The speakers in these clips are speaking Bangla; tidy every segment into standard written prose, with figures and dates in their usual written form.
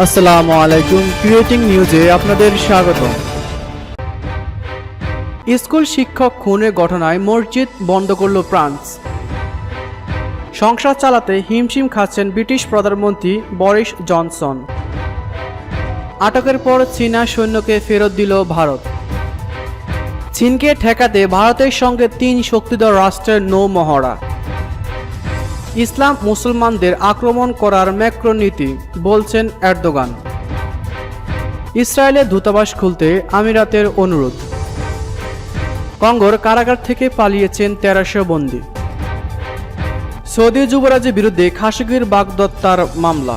আসসালামু আলাইকুম, ক্রিয়েটিং নিউজে আপনাদের স্বাগত। স্কুল শিক্ষক খুনের ঘটনায় মসজিদ বন্ধ করল ফ্রান্স। সংসার চালাতে হিমশিম খাচ্ছেন ব্রিটিশ প্রধানমন্ত্রী বরিস জনসন। আটকের পর চীনা সৈন্যকে ফেরত দিল ভারত। চীনকে ঠেকাতে ভারতের সঙ্গে 3 শক্তিধর রাষ্ট্রের নৌ মহড়া। ইসলাম মুসলমানদের আক্রমণ করার ম্যাক্রো নীতি, বলছেন এরদোগান। ইসরায়েলের দূতাবাস খুলতে আমিরাতের অনুরোধ। কঙ্গোর কারাগার থেকে পালিয়েছেন 1300 বন্দী। সৌদি যুবরাজের বিরুদ্ধে খাশোগির বাগদত্তার মামলা।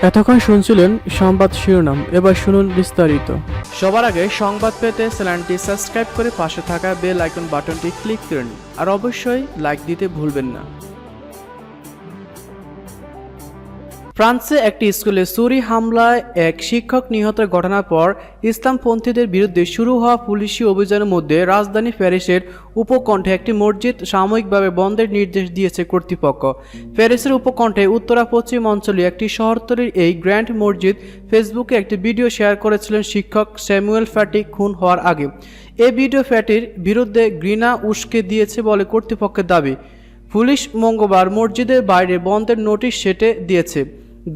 এতক্ষণ শুনছিলেন সংবাদ শিরোনাম, এবার শুনুন বিস্তারিত। সবার আগে সংবাদ পেতে চ্যানেলটি সাবস্ক্রাইব করে পাশে থাকা বেল আইকন বাটনটি ক্লিক করুন, আর অবশ্যই লাইক দিতে ভুলবেন না। ফ্রান্সে একটি স্কুলে চুরি হামলায় এক শিক্ষক নিহতের ঘটনার পর ইসলামপন্থীদের বিরুদ্ধে শুরু হওয়া পুলিশি অভিযানের মধ্যে রাজধানী প্যারিসের উপকণ্ঠে একটি মসজিদ সাময়িকভাবে বন্ধের নির্দেশ দিয়েছে কর্তৃপক্ষ। প্যারিসের উপকণ্ঠে উত্তরা পশ্চিম অঞ্চলে একটি শহরতলির এই গ্র্যান্ড মসজিদ ফেসবুকে একটি ভিডিও শেয়ার করেছিলেন শিক্ষক স্যামুয়েল ফ্যাটি খুন হওয়ার আগে। এই ভিডিও ফ্যাটির বিরুদ্ধে ঘৃণা উস্কে দিয়েছে বলে কর্তৃপক্ষের দাবি। পুলিশ মঙ্গলবার মসজিদের বাইরে বন্ধের নোটিশ সেটে দিয়েছে।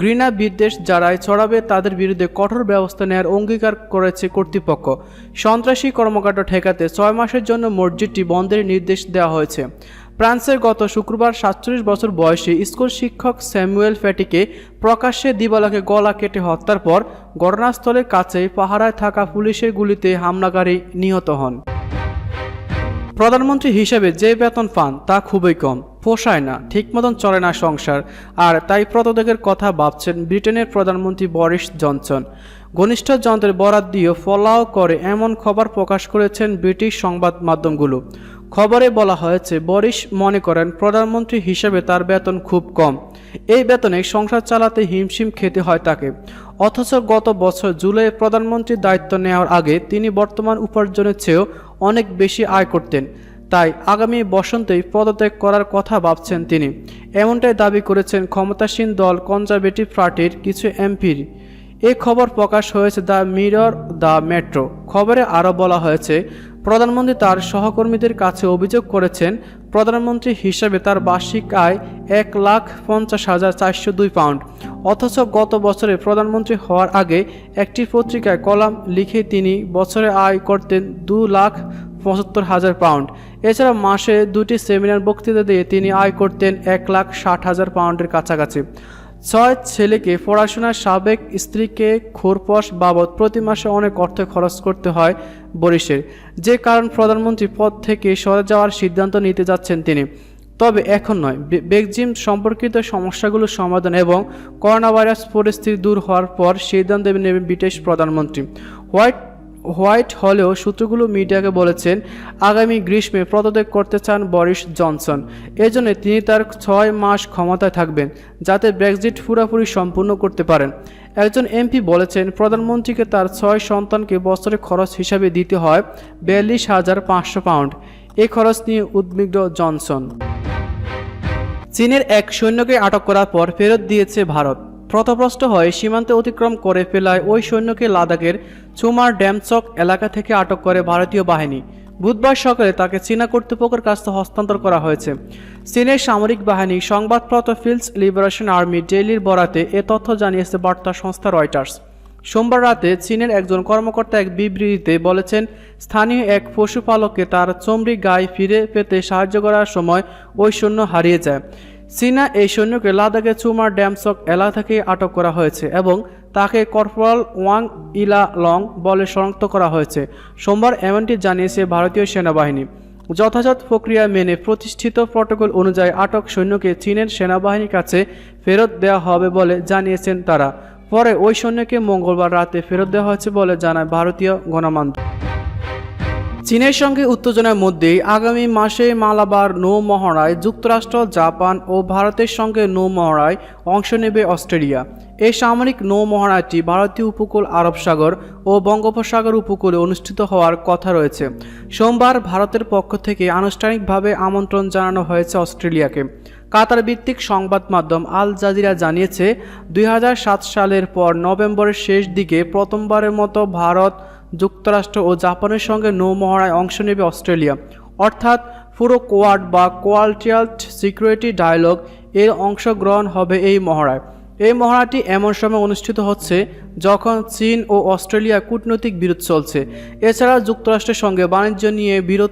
ঘৃণা বিদ্বেষ যারাই ছড়াবে তাদের বিরুদ্ধে কঠোর ব্যবস্থা নেওয়ার অঙ্গীকার করেছে কর্তৃপক্ষ। সন্ত্রাসী কর্মকাণ্ড ঠেকাতে 6 মাসের জন্য মসজিদটি বন্ধের নির্দেশ দেওয়া হয়েছে। ফ্রান্সের গত শুক্রবার 47 বছর বয়সী স্কুল শিক্ষক স্যামুয়েল ফ্যাটিকে প্রকাশ্যে দিবালোকে গলা কেটে হত্যার পর ঘটনাস্থলের কাছেই পাহারায় থাকা পুলিশের গুলিতে হামলাকারী নিহত হন। প্রধানমন্ত্রী হিসেবে যে বেতন পান তা খুবই কম, পোষায় না, ঠিক মতন চলে না সংসার, আর তাই পদত্যাগের কথা ভাবছেন ব্রিটেনের প্রধানমন্ত্রী বরিস জনসন। ঘনিষ্ঠ যন্ত্রের বরাত দিয়ে ফলাও করে এমন খবর প্রকাশ করেছেন ব্রিটিশ সংবাদ মাধ্যমগুলো। খবরে বলা হয়েছে, বরিস মনে করেন প্রধানমন্ত্রী হিসেবে তার বেতন খুব কম। এই বেতনে সংসার চালাতে হিমশিম খেতে হয় তাকে। অথচ গত বছর জুলাই প্রধানমন্ত্রীর দায়িত্ব নেওয়ার আগে তিনি বর্তমান উপার্জনের চেয়েও অনেক বেশি আয় করতেন। তাই আগামী বসন্তেই পদত্যাগ করার কথা ভাবছেন তিনি। এমনটাই দাবি করেছেন ক্ষমতাসীন দল কনজারভেটিভ পার্টির কিছু এমপির। এই খবর প্রকাশ হয়েছে দ্য মিরর, দ্য মেট্রো। খবরে আরও বলা হয়েছে, প্রধানমন্ত্রী তার সহকর্মীদের কাছে অভিযোগ করেছেন প্রধানমন্ত্রী হিসেবে তার বার্ষিক আয় 1,50,402 পাউন্ড। অথচ গত বছরে প্রধানমন্ত্রী হওয়ার আগে একটি পত্রিকায় কলাম লিখে তিনি বছরে আয় করতেন 2,75,000 পাউন্ড। এছাড়া মাসে 2টি সেমিনার বক্তৃতা দিয়ে তিনি আয় করতেন 1,60,000 পাউন্ডের কাছাকাছি। 6 ছেলেকে পড়াশোনার সাবেক স্ত্রীকে খোরপোশ বাবদ প্রতি মাসে অনেক অর্থ খরচ করতে হয় বরিসের, যে কারণ প্রধানমন্ত্রী পদ থেকে সরে যাওয়ার সিদ্ধান্ত নিতে যাচ্ছেন তিনি। তবে এখন নয়, ব্রেক্সিট সম্পর্কিত সমস্যাগুলোর সমাধান এবং করোনা ভাইরাস পরিস্থিতি দূর হওয়ার পর সিদ্ধান্ত নেবেন ব্রিটিশ প্রধানমন্ত্রী। হোয়াইট হলেও সূত্রগুলো মিডিয়াকে বলেছেন, আগামী গ্রীষ্মে পদত্যাগ করতে চান বরিস জনসন। এজন্য তিনি তার 6 মাস ক্ষমতায় থাকবেন, যাতে ব্রেক্সিট পুরোপুরি সম্পূর্ণ করতে পারেন। একজন এমপি বলেছেন, প্রধানমন্ত্রীকে তার 6 সন্তানকে বছরে খরচ হিসাবে দিতে হয় 42,500 পাউন্ড। এই খরচ নিয়ে উদ্বিগ্ন জনসন। চীনের এক সৈন্যকে আটক করার পর ফেরত দিয়েছে ভারত। পথভ্রষ্ট হয়ে সীমান্তে অতিক্রম করে ফেলায় ওই সৈন্যকে লাদাখের চুমার ড্যামচক এলাকা থেকে আটক করে ভারতীয় বাহিনী। বুধবার সকালে তাকে চীনা কর্তৃপক্ষের কাছে হস্তান্তর করা হয়েছে। চীনের সামরিক বাহিনী সংবাদপত্র পিপলস লিবারেশন আর্মি ডেইলির বরাতে এ তথ্য জানিয়েছে বার্তা সংস্থা রয়টার্স। সোমবার রাতে চীনের একজন কর্মকর্তা এক বিবৃতিতে বলেছেন, স্থানীয় এক পশুপালককে তার চমড়ি গায়ে ফিরে পেতে সাহায্য করার সময় ওই সৈন্য হারিয়ে যায়। চীনা এই সৈন্যকে লাদাখের চুমার ড্যামচক এলাকা থেকে আটক করা হয়েছে এবং তাকে কর্পোরাল ওয়াং ইলা লং বলে শনাক্ত করা হয়েছে। সোমবার এমনটি জানিয়েছে ভারতীয় সেনাবাহিনী। যথাযথ প্রক্রিয়া মেনে প্রতিষ্ঠিত প্রটোকল অনুযায়ী আটক সৈন্যকে চীনের সেনাবাহিনীর কাছে ফেরত দেওয়া হবে বলে জানিয়েছেন তারা। পরে ওই সৈন্যকে মঙ্গলবার রাতে ফেরত দেওয়া হয়েছে বলে জানায় ভারতীয় গণমাধ্যম। চীনের সঙ্গে উত্তেজনার মধ্যেই আগামী মাসে মালাবার নৌ মহড়ায় যুক্তরাষ্ট্র, জাপান ও ভারতের সঙ্গে নৌ মহড়ায় অংশ নেবে অস্ট্রেলিয়া। এই সামরিক নৌ মহড়াটি ভারতীয় উপকূল, আরব সাগর ও বঙ্গোপসাগর উপকূলে অনুষ্ঠিত হওয়ার কথা রয়েছে। সোমবার ভারতের পক্ষ থেকে আনুষ্ঠানিকভাবে আমন্ত্রণ জানানো হয়েছে অস্ট্রেলিয়াকে। কাতার ভিত্তিক সংবাদ মাধ্যম আল জাজিরা জানিয়েছে 2007 সালের পর নভেম্বরের শেষ দিকে প্রথমবারের মতো ভারত, যুক্তরাষ্ট্র ও জাপানের সঙ্গে নৌ মহড়ায় অংশ নেবে অস্ট্রেলিয়া। অর্থাৎ পুরো কোয়াড বা কোয়াড্রিলাটারাল সিকিউরিটি ডায়ালগ এর অংশগ্রহণ হবে এই মহড়ায়। এই মহড়াটি এমন সময় অনুষ্ঠিত হচ্ছে যখন চীন ও অস্ট্রেলিয়া কূটনৈতিক বিরোধ চলছে। এছাড়া যুক্তরাষ্ট্রের সঙ্গে বাণিজ্য নিয়ে বিরোধ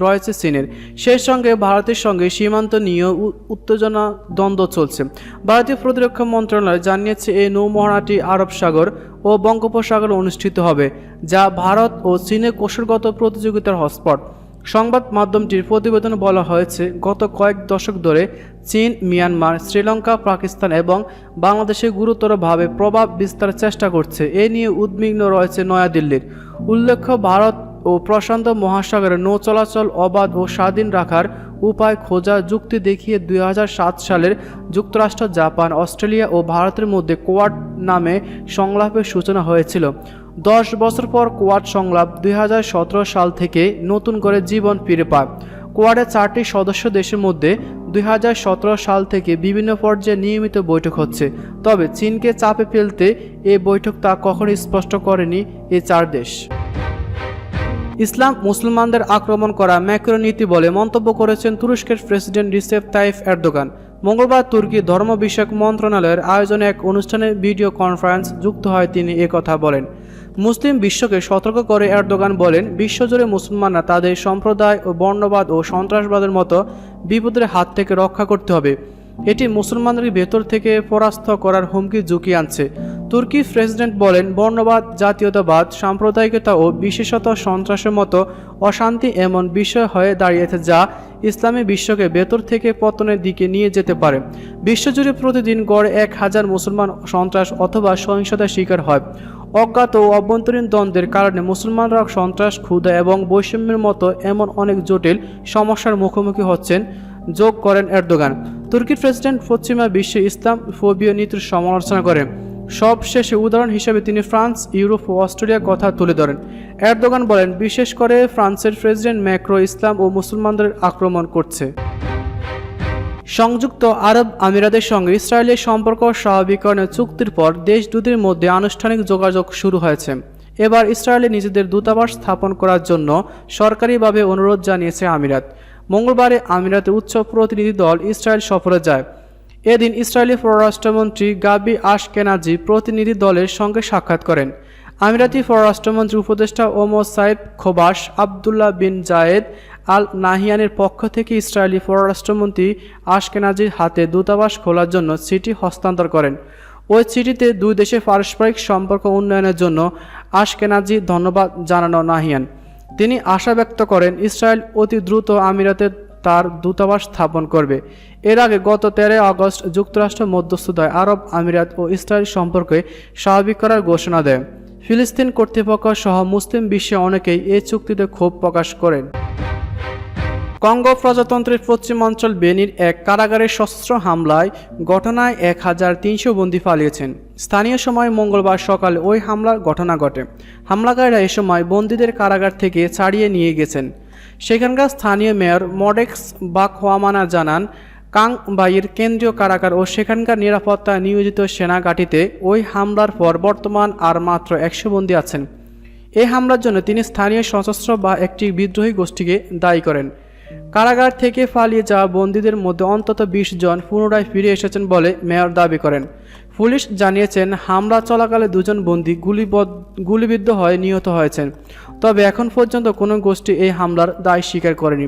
রয়েছে চীনের। সেই সঙ্গে ভারতের সঙ্গে সীমান্ত নিয়েও উত্তেজনা দ্বন্দ্ব চলছে। ভারতীয় প্রতিরক্ষা মন্ত্রণালয় জানিয়েছে এই নৌ মহড়াটি আরব সাগর ও বঙ্গোপসাগরে অনুষ্ঠিত হবে, যা ভারত ও চীনের কৌশলগত প্রতিযোগিতার হটস্পট। সংবাদ মাধ্যমটির প্রতিবেদনে বলা হয়েছে, গত কয়েক দশক ধরে চীন মিয়ানমার, শ্রীলঙ্কা, পাকিস্তান এবং বাংলাদেশে গুরুতরভাবে প্রভাব বিস্তারের চেষ্টা করছে। এ নিয়ে উদ্বিগ্ন রয়েছে নয়াদিল্লির। উল্লেখ্য, ভারত ও প্রশান্ত মহাসাগরে নৌ চলাচল অবাধ ও স্বাধীন রাখার উপায় খোঁজার যুক্তি দেখিয়ে 2007 সালের যুক্তরাষ্ট্র, জাপান, অস্ট্রেলিয়া ও ভারতের মধ্যে কোয়াড নামে সংলাপের সূচনা হয়েছিল। 10 বছর পর কোয়াড সংলাপ 2017 সাল থেকে নতুন করে জীবন ফিরে পায়। কোয়াডের 4টি সদস্য দেশের মধ্যে 2017 সাল থেকে বিভিন্ন পর্যায়ে নিয়মিত বৈঠক হচ্ছে। তবে চীনকে চাপে ফেলতে এই বৈঠক তা কখনোই স্পষ্ট করেনি এই 4 দেশ। ইসলাম মুসলমানদের আক্রমণ করা ম্যাক্রো নীতি বলে মন্তব্য করেছেন তুরস্কের প্রেসিডেন্ট রিসেপ তাইপ এরদোগান। মঙ্গলবার তুর্কি ধর্ম বিষয়ক মন্ত্রণালয়ের আয়োজনে এক অনুষ্ঠানে ভিডিও কনফারেন্স যুক্ত হয় তিনি একথা বলেন। মুসলিম বিশ্বকে সতর্ক করে এরদোগান বলেন, বিশ্বজুড়ে মুসলমানরা তাদের সম্প্রদায় ও বর্ণবাদ ও সন্ত্রাসবাদের মতো বিপদের হাত থেকে রক্ষা করতে হবে। এটি মুসলমানদের ভেতর থেকে পরাস্ত করার হুমকি ঝুঁকি আনছে। তুর্কি প্রেসিডেন্ট বলেন, বর্ণবাদ, জাতীয়তাবাদ, সাম্প্রদায়িকতা ও বিশেষত সন্ত্রাসের মতো অশান্তি এমন বিষয় হয়ে দাঁড়িয়েছে যা ইসলামী বিশ্বকে ভেতর থেকে পতনের দিকে নিয়ে যেতে পারে। বিশ্বজুড়ে প্রতিদিন গড়ে 1000 মুসলমান সন্ত্রাস অথবা সহিংসতার শিকার হয়। অজ্ঞাত ও অভ্যন্তরীণ দ্বন্দ্বের কারণে মুসলমানরা সন্ত্রাস, ক্ষুধা এবং বৈষম্যের মতো এমন অনেক জটিল সমস্যার মুখোমুখি হচ্ছেন, যোগ করেন এরদোগান। তুর্কির প্রেসিডেন্ট পশ্চিমা বিশ্বে ইসলাম ফোবীয় নীতির সমালোচনা করেন। সবশেষে উদাহরণ হিসেবে তিনি ফ্রান্স, ইউরোপ ও অস্ট্রেলিয়ার কথা তুলে ধরেন। এরদোগান বলেন, বিশেষ করে ফ্রান্সের প্রেসিডেন্ট ম্যাক্রো ইসলাম ও মুসলমানদের আক্রমণ করছে। সংযুক্ত আরব আমিরাতের সঙ্গে ইসরায়েলের সম্পর্ক স্বাভাবিকরণের চুক্তির পর দেশ দুটির মধ্যে আনুষ্ঠানিক যোগাযোগ শুরু হয়েছে। এবার ইসরায়েলে নিজেদের দূতাবাস স্থাপন করার জন্য সরকারিভাবে অনুরোধ জানিয়েছে আমিরাত। মঙ্গলবারে আমিরাতের উচ্চ প্রতিনিধি দল ইসরায়েল সফরে যায়। এদিন ইসরায়েলি পররাষ্ট্রমন্ত্রী গাবি আশকেনাজি প্রতিনিধি দলের সঙ্গে সাক্ষাৎ করেন। আমিরাতি পররাষ্ট্রমন্ত্রী উপদেষ্টা ওমর সাইদ খোবাস আবদুল্লাহ বিন জায়েদ আল নাহিয়ানের পক্ষ থেকে ইসরায়েলি পররাষ্ট্রমন্ত্রী আশকেনাজির হাতে দূতাবাস খোলার জন্য চিঠি হস্তান্তর করেন। ওই চিঠিতে দুই দেশের পারস্পরিক সম্পর্ক উন্নয়নের জন্য আশকেনাজি ধন্যবাদ জানানো নাহিয়ান। তিনি আশা ব্যক্ত করেন, ইসরায়েল অতি দ্রুত আমিরাতে তার দূতাবাস স্থাপন করবে। এর আগে গত 13 আগস্ট যুক্তরাষ্ট্র মধ্যস্থতায় আরব আমিরাত ও ইসরায়েল সম্পর্কে স্বাভাবিক করার ঘোষণা দেয়। ফিলিস্তিন কর্তৃপক্ষ সহ মুসলিম বিশ্বে অনেকেই এই চুক্তিতে ক্ষোভ প্রকাশ করেন। কঙ্গো প্রজাতন্ত্রের পশ্চিমাঞ্চল বেনির এক কারাগারের সশস্ত্র হামলায় ঘটনায় 1300 বন্দী পালিয়েছেন। স্থানীয় সময় মঙ্গলবার সকালে ওই হামলার ঘটনা ঘটে। হামলাকারীরা এ সময় বন্দীদের কারাগার থেকে ছাড়িয়ে নিয়ে গেছেন। সেখানকার স্থানীয় মেয়র মডেক্স বাকওয়ামানা জানান, কাংবাইয়ের কেন্দ্রীয় কারাগার ও সেখানকার নিরাপত্তায় নিয়োজিত সেনা ঘাঁটিতে ওই হামলার পর বর্তমান আর মাত্র 100 বন্দী আছেন। এই হামলার জন্য তিনি স্থানীয় সশস্ত্র বা একটি বিদ্রোহী গোষ্ঠীকে দায়ী করেন। কারাগার থেকে পালিয়ে যাওয়া বন্দীদের মধ্যে অন্তত 20 জন পুনরায় ফিরে এসেছেন বলে মেয়র দাবি করেন। পুলিশ জানিয়েছেন, হামলা চলাকালে 2 জন বন্দী গুলিবিদ্ধ হয়ে নিহত হয়েছেন। তবে এখন পর্যন্ত কোনো গোষ্ঠী এই হামলার দায় স্বীকার করেনি।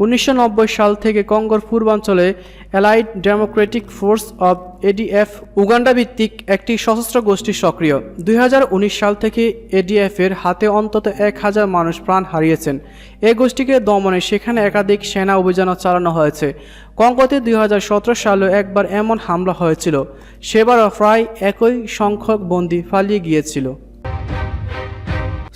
1990 সাল থেকে কঙ্গোর পূর্বাঞ্চলে allied Democratic force of ADF Uganda ভিত্তিক একটি সশস্ত্র গোষ্ঠী সক্রিয়। 2019 সাল থেকে এডিএফের হাতে অন্তত 1000 মানুষ প্রাণ হারিয়েছেন। এই গোষ্ঠীকে দমনে সেখানে একাধিক সেনা অভিযানও চালানো হয়েছে। কঙ্গোতে 2017 সালে একবার এমন হামলা হয়েছিল। সেবারও প্রায় একই সংখ্যক বন্দী পালিয়ে গিয়েছিল।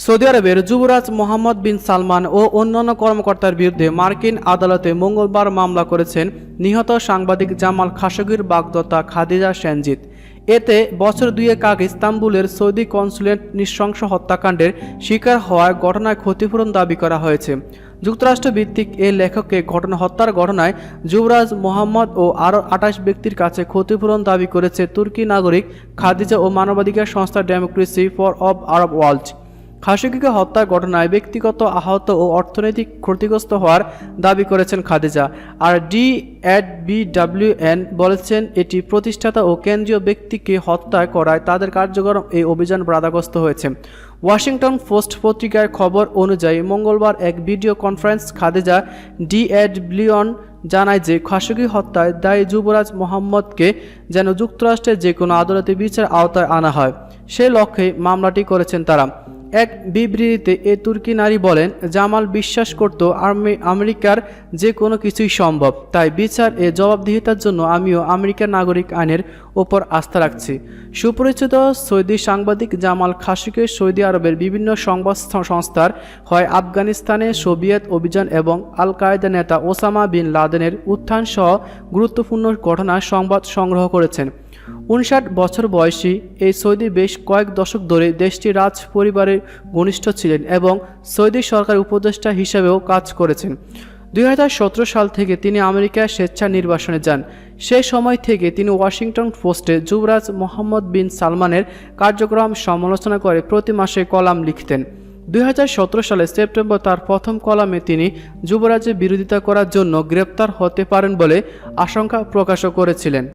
সৌদি আরবের যুবরাজ মোহাম্মদ বিন সালমান ও অন্যান্য কর্মকর্তার বিরুদ্ধে মার্কিন আদালতে মঙ্গলবার মামলা করেছেন নিহত সাংবাদিক জামাল খাশোগির বাগদত্তা খাদিজা সেনজিৎ। এতে বছর দুয়েক আগে ইস্তাম্বুলের সৌদি কনসুলেট নৃশংস হত্যাকাণ্ডের শিকার হওয়ার ঘটনায় ক্ষতিপূরণ দাবি করা হয়েছে। যুক্তরাষ্ট্র ভিত্তিক এই লেখককে হত্যার ঘটনায় যুবরাজ মোহাম্মদ ও আরও 28 ব্যক্তির কাছে ক্ষতিপূরণ দাবি করেছে তুর্কি নাগরিক খাদিজা ও মানবাধিকার সংস্থা democracy for of Arab world. খাশোগিকে হত্যার ঘটনায় ব্যক্তিগত আহত ও অর্থনৈতিক ক্ষতিগ্রস্ত হওয়ার দাবি করেছেন খাদিজা। আর DATBWN বলেছেন এটি প্রতিষ্ঠাতা ও কেন্দ্রীয় ব্যক্তিকে হত্যা করায় তাদের কার্যক্রম এই অভিযান বাধাগ্রস্ত হয়েছে। ওয়াশিংটন পোস্ট পত্রিকার খবর অনুযায়ী মঙ্গলবার এক ভিডিও কনফারেন্স খাদিজা DATBWN জানায় যে খাশোগি হত্যায় দায়ী যুবরাজ মোহাম্মদকে যেন যুক্তরাষ্ট্রের যে কোনো আদালতে বিচার আওতায় আনা হয়, সে লক্ষ্যে মামলাটি করেছেন তারা। এক বিবৃতিতে এই তুর্কি নারী বলেন, জামাল বিশ্বাস করত আমেরিকার যে কোনো কিছুই সম্ভব, তাই বিচার এ জবাবদিহিতার জন্য আমিও আমেরিকার নাগরিক আইনের ওপর আস্থা রাখছি। সুপরিচিত সৌদি সাংবাদিক জামাল খাশোগি সৌদি আরবের বিভিন্ন সংবাদ সংস্থার হয় আফগানিস্তানে সোভিয়েত অভিযান এবং আল কায়েদা নেতা ওসামা বিন লাদেনের উত্থান সহ গুরুত্বপূর্ণ ঘটনার সংবাদ সংগ্রহ করেছেন। 59 বছর বয়সী এই সৌদি বেশ কয়েক দশক ধরে দেশটির রাজ পরিবারের ঘনিষ্ঠ ছিলেন এবং সৌদি সরকার উপদেষ্টা হিসেবেও কাজ করেছেন। 2017 সাল থেকে তিনি আমেরিকায় স্বেচ্ছা নির্বাসনে যান। সেই সময় থেকে তিনি ওয়াশিংটন পোস্টে যুবরাজ মোহাম্মদ বিন সালমানের কার্যক্রম সমালোচনা করে প্রতি মাসে কলাম লিখতেন। 2017 সালের সেপ্টেম্বর তার প্রথম কলামে তিনি যুবরাজের বিরোধিতা করার জন্য গ্রেপ্তার হতে পারেন বলে আশঙ্কা প্রকাশ করেছিলেন।